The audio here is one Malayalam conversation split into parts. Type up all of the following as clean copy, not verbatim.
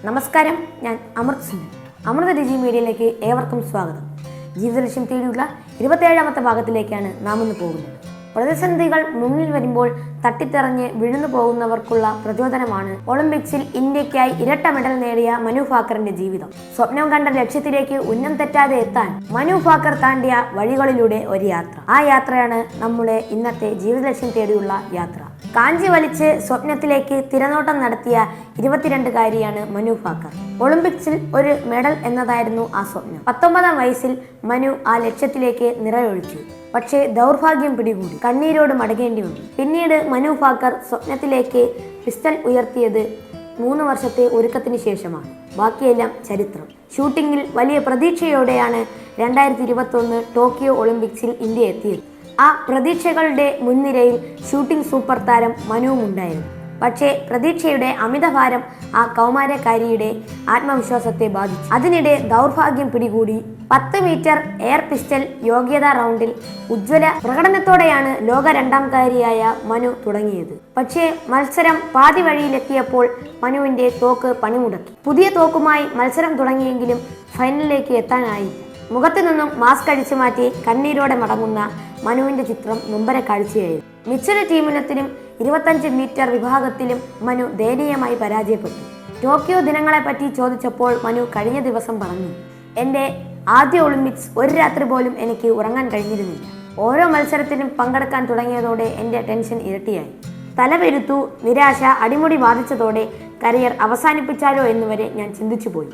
നമസ്കാരം, ഞാൻ അമൃത് സിംഗ്. അമൃത രുചി മീഡിയയിലേക്ക് ഏവർക്കും സ്വാഗതം. ജീവിതലക്ഷ്യം തേടിയുള്ള 27ാമത്തെ ഭാഗത്തിലേക്കാണ് നാം ഇന്ന് പോകുന്നത്. പ്രതിസന്ധികൾ മുന്നിൽ വരുമ്പോൾ തട്ടിത്തെറിഞ്ഞ് വിഴുന്നു പോകുന്നവർക്കുള്ള പ്രചോദനമാണ് ഒളിമ്പിക്സിൽ ഇന്ത്യക്കായി ഇരട്ട മെഡൽ നേടിയ മനു ഭാക്കറിന്റെ ജീവിതം. സ്വപ്നം കണ്ട ലക്ഷ്യത്തിലേക്ക് ഉന്നം തെറ്റാതെ എത്താൻ മനു ഭാക്കർ താണ്ടിയ വഴികളിലൂടെ ഒരു യാത്ര. ആ യാത്രയാണ് നമ്മുടെ ഇന്നത്തെ ജീവിതലക്ഷ്യം തേടിയുള്ള യാത്ര. കാഞ്ചി വലിച്ച് സ്വപ്നത്തിലേക്ക് തിരനോട്ടം നടത്തിയ 22-കാരിയാണ് മനു ഭാക്കർ. ഒളിമ്പിക്സിൽ ഒരു മെഡൽ എന്നതായിരുന്നു ആ സ്വപ്നം. 19ാം വയസ്സിൽ മനു ആ ലക്ഷ്യത്തിലേക്ക് നിറയൊഴിച്ചു. പക്ഷേ ദൗർഭാഗ്യം പിടികൂടി. കണ്ണീരോട് മടങ്ങേണ്ടി വന്നു. പിന്നീട് മനു ഭാക്കർ സ്വപ്നത്തിലേക്ക് പിസ്റ്റൾ ഉയർത്തിയത് 3 വർഷത്തെ ഒരുക്കത്തിന് ശേഷമാണ്. ബാക്കിയെല്ലാം ചരിത്രം. ഷൂട്ടിങ്ങിൽ വലിയ പ്രതീക്ഷയോടെയാണ് 2021 ടോക്കിയോ ഒളിമ്പിക്സിൽ ഇന്ത്യ എത്തിയത്. ആ പ്രതീക്ഷകളുടെ മുൻനിരയിൽ ഷൂട്ടിംഗ് സൂപ്പർ താരം മനുവും ഉണ്ടായിരുന്നു. പക്ഷേ പ്രതീക്ഷയുടെ അമിതഭാരം ആ കൗമാരക്കാരിയുടെ ആത്മവിശ്വാസത്തെ ബാധിച്ചു. അതിനിടെ ദൗർഭാഗ്യം പിടികൂടി. 10 മീറ്റർ എയർ പിസ്റ്റൽ യോഗ്യതാ റൗണ്ടിൽ ഉജ്ജ്വല പ്രകടനത്തോടെയാണ് ലോക 2ാംകാരിയായ മനു തുടങ്ങിയത്. പക്ഷേ മത്സരം പാതി വഴിയിലെത്തിയപ്പോൾ മനുവിന്റെ തോക്ക് പണിമുടക്കി. പുതിയ തോക്കുമായി മത്സരം തുടങ്ങിയെങ്കിലും ഫൈനലിലേക്ക് എത്താനായില്ല. മുഖത്തു നിന്നും മാസ്ക് അടിച്ചു മാറ്റി കണ്ണീരോടെ മടങ്ങുന്ന മനുവിന്റെ ചിത്രം നൊമ്പര കാഴ്ചയായിരുന്നു. മിശ്ര ടീമിനത്തിനും 25 മീറ്റർ വിഭാഗത്തിലും മനു ദയനീയമായി പരാജയപ്പെട്ടു. ടോക്കിയോ ദിനങ്ങളെപ്പറ്റി ചോദിച്ചപ്പോൾ മനു കഴിഞ്ഞ ദിവസം പറഞ്ഞു, എൻ്റെ ആദ്യ ഒളിമ്പിക്സ് ഒരു രാത്രി പോലും എനിക്ക് ഉറങ്ങാൻ കഴിഞ്ഞിരുന്നില്ല. ഓരോ മത്സരത്തിലും പങ്കെടുക്കാൻ തുടങ്ങിയതോടെ എൻ്റെ ടെൻഷൻ ഇരട്ടിയായി. തലപെരുത്തു. നിരാശ അടിമുടി ബാധിച്ചതോടെ കരിയർ അവസാനിപ്പിച്ചാലോ എന്നുവരെ ഞാൻ ചിന്തിച്ചുപോയി.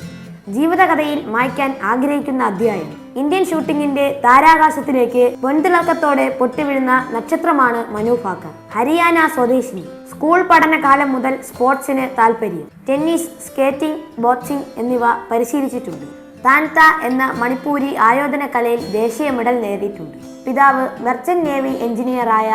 ജീവിതകഥയിൽ മായ്ക്കാൻ ആഗ്രഹിക്കുന്ന അധ്യായം. ഇന്ത്യൻ ഷൂട്ടിങ്ങിന്റെ താരാകാശത്തിലേക്ക് പൊൻതിളക്കത്തോടെ പൊട്ടിവീഴുന്ന നക്ഷത്രമാണ് മനു ഭാക്കർ. ഹരിയാന സ്വദേശിനി. സ്കൂൾ പഠനകാലം മുതൽ സ്പോർട്സിന് താല്പര്യം. ടെന്നീസ്, സ്കേറ്റിംഗ്, ബോക്സിംഗ് എന്നിവ പരിശീലിച്ചിട്ടുണ്ട്. താൻത എന്ന മണിപ്പൂരി ആയോധന കലയിൽ ദേശീയ മെഡൽ നേടിയിട്ടുണ്ട്. പിതാവ് മെർച്ചന്റ് നേവി എഞ്ചിനീയറായ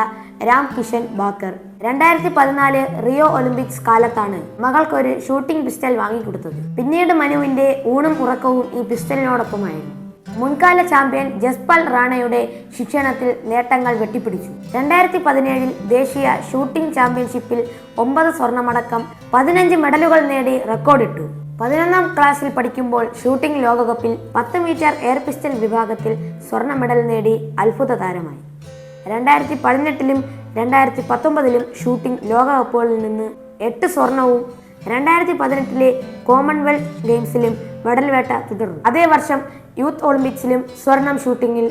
രാം കിഷൻ ഭാക്കർ. 2014 റിയോ ഒളിമ്പിക്സ് കാലത്താണ് മകൾക്കൊരു ഷൂട്ടിംഗ് പിസ്റ്റൽ വാങ്ങിക്കൊടുത്തത്. പിന്നീട് മനുവിന്റെ ഊണും ഉറക്കവും ഈ പിസ്റ്റലിനോടൊപ്പമായിരുന്നു. മുൻകാല ചാമ്പ്യൻ ജസ്പാൽ റാണയുടെ ശിക്ഷണത്തിൽ നേട്ടങ്ങൾ വെട്ടിപ്പിടിച്ചു. 2017 ദേശീയ ഷൂട്ടിംഗ് ചാമ്പ്യൻഷിപ്പിൽ 9 സ്വർണമടക്കം 15 മെഡലുകൾ നേടി റെക്കോർഡിട്ടു. 11ാം ക്ലാസ്സിൽ പഠിക്കുമ്പോൾ ഷൂട്ടിംഗ് ലോകകപ്പിൽ 10 മീറ്റർ എയർ പിസ്റ്റൽ വിഭാഗത്തിൽ സ്വർണ്ണ മെഡൽ നേടി അത്ഭുത താരമായി. 2018 2019 ഷൂട്ടിംഗ് ലോകകപ്പുകളിൽ നിന്ന് 8 സ്വർണവും 2018 കോമൺവെൽത്ത് ഗെയിംസിലും മെഡൽ വേട്ട തുടർന്നു. അതേ വർഷം യൂത്ത് ഒളിമ്പിക്സിലും സ്വർണം. ഷൂട്ടിങ്ങിൽ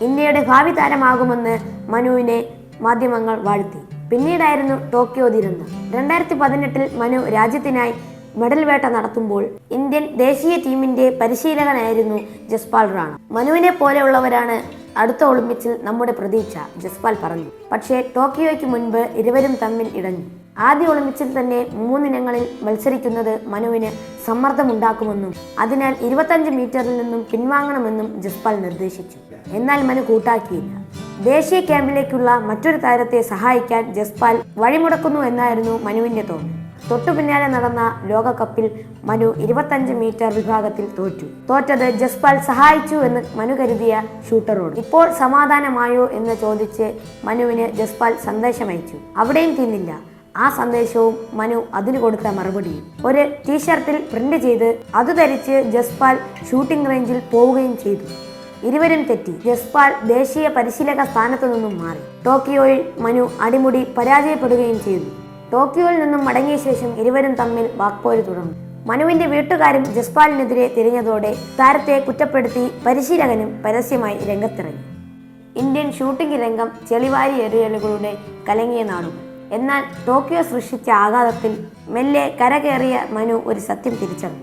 ഇന്ത്യയുടെ ഭാവി താരമാകുമെന്ന് മനുവിനെ മാധ്യമങ്ങൾ വാഴ്ത്തി. പിന്നീടായിരുന്നു ടോക്കിയോ ദുരന്തം. 2018 മനു രാജ്യത്തിനായി മെഡൽ വേട്ട നടത്തുമ്പോൾ ഇന്ത്യൻ ദേശീയ ടീമിന്റെ പരിശീലകനായിരുന്നു ജസ്പാൽ റാണ. മനുവിനെ പോലെയുള്ളവരാണ് അടുത്ത ഒളിമ്പിക്സിൽ നമ്മുടെ പ്രതീക്ഷ, ജസ്പാൽ പറഞ്ഞു. പക്ഷേ ടോക്കിയോയ്ക്ക് മുൻപ് ഇരുവരും തമ്മിൽ ഇടഞ്ഞു. ആദ്യ ഒളിമ്പിക്സിൽ തന്നെ 3 ഇനങ്ങളിൽ മത്സരിക്കുന്നത് മനുവിന് സമ്മർദ്ദമുണ്ടാക്കുമെന്നും അതിനാൽ 25 മീറ്ററിൽ നിന്നും പിൻവാങ്ങണമെന്നും ജസ്പാൽ നിർദ്ദേശിച്ചു. എന്നാൽ മനു കൂട്ടാക്കിയില്ല. ദേശീയ ക്യാമ്പിലേക്കുള്ള മറ്റൊരു താരത്തെ സഹായിക്കാൻ ജസ്പാൽ വഴിമുടക്കുന്നു എന്നായിരുന്നു മനുവിന്റെ തോന്നൽ. തൊട്ടു പിന്നാലെ നടന്ന ലോകകപ്പിൽ മനു 25 മീറ്റർ വിഭാഗത്തിൽ തോറ്റത് ജസ്പാൽ സഹായിച്ചു എന്ന് മനു കരുതിയ ഷൂട്ടറോട്. ഇപ്പോൾ സമാധാനമായോ എന്ന് ചോദിച്ച് മനുവിന് ജസ്പാൽ സന്ദേശമയച്ചു. അവിടെയും തീർന്നില്ല. ആ സന്ദേശവും മനു അതിന് കൊടുത്ത മറുപടിയും. ഒരു ടീഷർട്ടിൽ പ്രിന്റ് ചെയ്ത് അത് ധരിച്ച് ജസ്പാൽ ഷൂട്ടിംഗ് റേഞ്ചിൽ പോവുകയും ചെയ്തു. ഇരുവരും തെറ്റി. ജസ്പാൽ ദേശീയ പരിശീലക സ്ഥാനത്തു നിന്നും മാറി. ടോക്കിയോയിൽ മനു അടിമുടി പരാജയപ്പെടുകയും ചെയ്തു. ടോക്കിയോയിൽ നിന്നും മടങ്ങിയ ശേഷം ഇരുവരും തമ്മിൽ വാക്പോര് തുടർന്നു. മനുവിന്റെ വീട്ടുകാരും ജസ്പാലിനെതിരെ തിരിഞ്ഞതോടെ താരത്തെ കുറ്റപ്പെടുത്തി പരിശീലകനും പരസ്യമായി രംഗത്തിറങ്ങി. ഇന്ത്യൻ ഷൂട്ടിംഗ് രംഗം ചെളിവാരി എറിയലുകളുടെ കലങ്ങിയ നാടുകൾ. എന്നാൽ ടോക്കിയോ സൃഷ്ടിച്ച ആഘാതത്തിൽ മെല്ലെ കരകയറിയ മനു ഒരു സത്യം തിരിച്ചറിഞ്ഞു.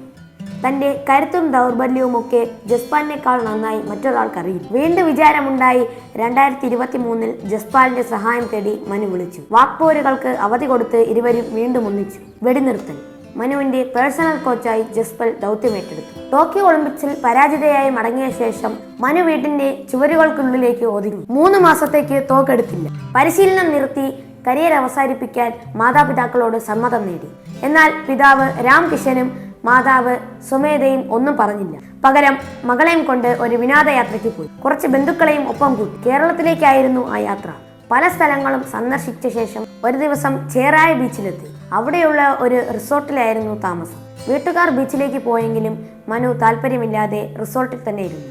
തന്റെ കരുത്തും ദൗർബല്യവുമൊക്കെ ജസ്പാലിനേക്കാൾ നന്നായി മറ്റൊരാൾക്കറിയും. വീണ്ടും വിചാരമുണ്ടായി. 2023 ജസ്പാലിന്റെ സഹായം തേടി മനു വിളിച്ചു. വാക്പോരുകൾക്ക് അവധി കൊടുത്ത് ഇരുവരും വീണ്ടും ഒന്നിച്ചു. വെടിനിർത്തൽ. മനുവിന്റെ പേഴ്സണൽ കോച്ചായി ജസ്പാൽ ദൗത്യമേറ്റെടുത്തു. ടോക്കിയോ ഒളിമ്പിക്സിൽ പരാജിതയായി മടങ്ങിയ ശേഷം മനു വീട്ടിന്റെ ചുവരുകൾക്കുള്ളിലേക്ക് ഒതുങ്ങി. 3 മാസത്തേക്ക് തോക്കെടുത്തില്ല. പരിശീലനം നിർത്തി കരിയർ അവസാനിപ്പിക്കാൻ മാതാപിതാക്കളോട് സമ്മതം നേടി. എന്നാൽ പിതാവ് രാം കിഷനും മാതാവ് സുമേധയും ഒന്നും പറഞ്ഞില്ല. പകരം മകളെയും കൊണ്ട് ഒരു വിനോദയാത്രയ്ക്ക് പോയി. കുറച്ച് ബന്ധുക്കളെയും ഒപ്പം കൂട്ടി. കേരളത്തിലേക്കായിരുന്നു ആ യാത്ര. പല സ്ഥലങ്ങളും സന്ദർശിച്ച ശേഷം ഒരു ദിവസം ചേറായ ബീച്ചിലെത്തി. അവിടെയുള്ള ഒരു റിസോർട്ടിലായിരുന്നു താമസം. വീട്ടുകാർ ബീച്ചിലേക്ക് പോയെങ്കിലും മനു താല്പര്യമില്ലാതെ റിസോർട്ടിൽ തന്നെ ഇരുന്നു.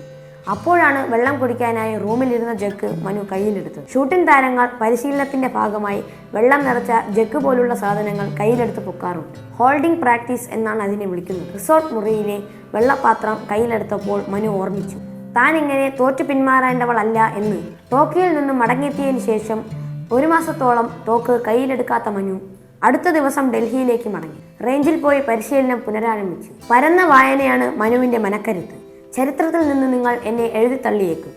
അപ്പോഴാണ് വെള്ളം കുടിക്കാനായി റൂമിലിരുന്ന ജഗ് മനു കയ്യിലെടുത്തത്. ഷൂട്ടിംഗ് താരങ്ങൾ പരിശീലനത്തിന്റെ ഭാഗമായി വെള്ളം നിറച്ച ജഗ് പോലുള്ള സാധനങ്ങൾ കയ്യിലെടുത്ത് പൊക്കാറുണ്ട്. ഹോൾഡിംഗ് പ്രാക്ടീസ് എന്നാണ് അതിനെ വിളിക്കുന്നത്. റിസോർട്ട് മുറിയിലെ വെള്ളപാത്രം കയ്യിലെടുത്തപ്പോൾ മനു ഓർമ്മിച്ചു, താൻ ഇങ്ങനെ തോറ്റു പിന്മാറേണ്ടവളല്ല എന്ന്. ടോക്കിയോയിൽ നിന്നും മടങ്ങിയെത്തിയതിനു ശേഷം 1 മാസത്തോളം തോക്ക് കയ്യിലെടുക്കാത്ത മനു അടുത്ത ദിവസം ഡൽഹിയിലേക്ക് മടങ്ങി. റേഞ്ചിൽ പോയി പരിശീലനം പുനരാരംഭിച്ചു. പരന്ന വായനയാണ് മനുവിന്റെ മനക്കരുത്ത്. ചരിത്രത്തിൽ നിന്ന് നിങ്ങൾ എന്നെ എഴുതിത്തള്ളിയേക്കും.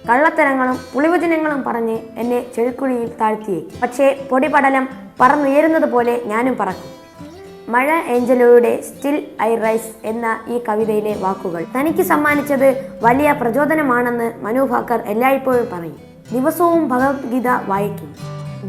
കള്ളത്തരങ്ങളും പുളിവചനങ്ങളും പറഞ്ഞ് എന്നെ ചെഴുക്കുഴിയിൽ താഴ്ത്തിയേക്കും. പക്ഷേ പൊടിപടലം പറന്നുയരുന്നത് പോലെ ഞാനും പറക്കും. മഴ ഏഞ്ചലോയുടെ സ്റ്റിൽ ഐ റൈസ് എന്ന ഈ കവിതയിലെ വാക്കുകൾ തനിക്ക് സമ്മാനിച്ചത് വലിയ പ്രചോദനമാണെന്ന് മനു ഭാക്കർ എല്ലായ്പ്പോഴും പറയും. ദിവസവും ഭഗവത്ഗീത വായിക്കും.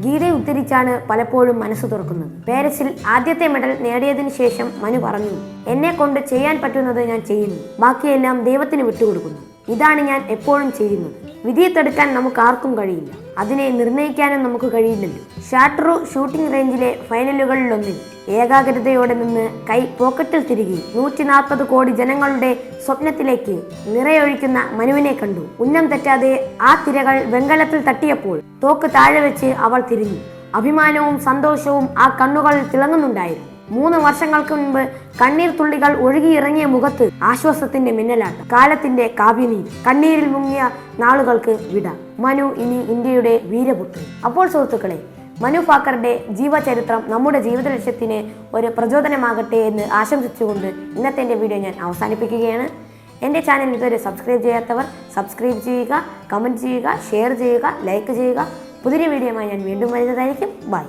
ഗീതയെ ഉദ്ധരിച്ചാണ് പലപ്പോഴും മനസ്സ് തുറക്കുന്നത്. പാരീസിൽ ആദ്യത്തെ മെഡൽ നേടിയതിനു ശേഷം മനു പറഞ്ഞു, എന്നെ കൊണ്ട് ചെയ്യാൻ പറ്റുന്നത് ഞാൻ ചെയ്യുന്നു, ബാക്കിയെല്ലാം ദൈവത്തിന് വിട്ടുകൊടുക്കുന്നു. ഇതാണ് ഞാൻ എപ്പോഴും ചെയ്യുന്നത്. വിധിയെ തടുക്കാൻ നമുക്ക് ആർക്കും കഴിയില്ല, അതിനെ നിർണ്ണയിക്കാനും നമുക്ക് കഴിയില്ലല്ലോ. ഷാട്രു ഷൂട്ടിംഗ് റേഞ്ചിലെ ഫൈനലുകളിലൊന്നിൽ ഏകാഗ്രതയോടെ നിന്ന് കൈ പോക്കറ്റിൽ തിരികെ 140 കോടി ജനങ്ങളുടെ സ്വപ്നത്തിലേക്ക് നിറയൊഴിക്കുന്ന മനുവിനെ കണ്ടു. ഉന്നം തെറ്റാതെ ആ തിരകൾ വെങ്കലത്തിൽ തട്ടിയപ്പോൾ തോക്ക് താഴെ വെച്ച് അവൾ തിരിഞ്ഞു. അഭിമാനവും സന്തോഷവും ആ കണ്ണുകളിൽ തിളങ്ങുന്നുണ്ടായിരുന്നു. 3 വർഷങ്ങൾക്ക് മുൻപ് കണ്ണീർ തുള്ളികൾ ഒഴുകിയിറങ്ങിയ മുഖത്ത് ആശ്വാസത്തിന്റെ മിന്നലാട്ടം. കാലത്തിന്റെ കാവ്യനീതി. കണ്ണീരിൽ മുങ്ങിയ നാളുകൾക്ക് വിട. മനു ഇനി ഇന്ത്യയുടെ വീരപുത്രി. അപ്പോൾ സുഹൃത്തുക്കളെ, മനു ഭാക്കറുടെ ജീവചരിത്രം നമ്മുടെ ജീവിത ലക്ഷ്യത്തിന് ഒരു പ്രചോദനമാകട്ടെ എന്ന് ആശംസിച്ചുകൊണ്ട് ഇന്നത്തെ എൻ്റെ വീഡിയോ ഞാൻ അവസാനിപ്പിക്കുകയാണ്. എൻ്റെ ചാനൽ ഇതുവരെ സബ്സ്ക്രൈബ് ചെയ്യാത്തവർ സബ്സ്ക്രൈബ് ചെയ്യുക, കമൻറ്റ് ചെയ്യുക, ഷെയർ ചെയ്യുക, ലൈക്ക് ചെയ്യുക. പുതിയ വീഡിയോയുമായി ഞാൻ വീണ്ടും വരുന്നതായിരിക്കും. ബൈ.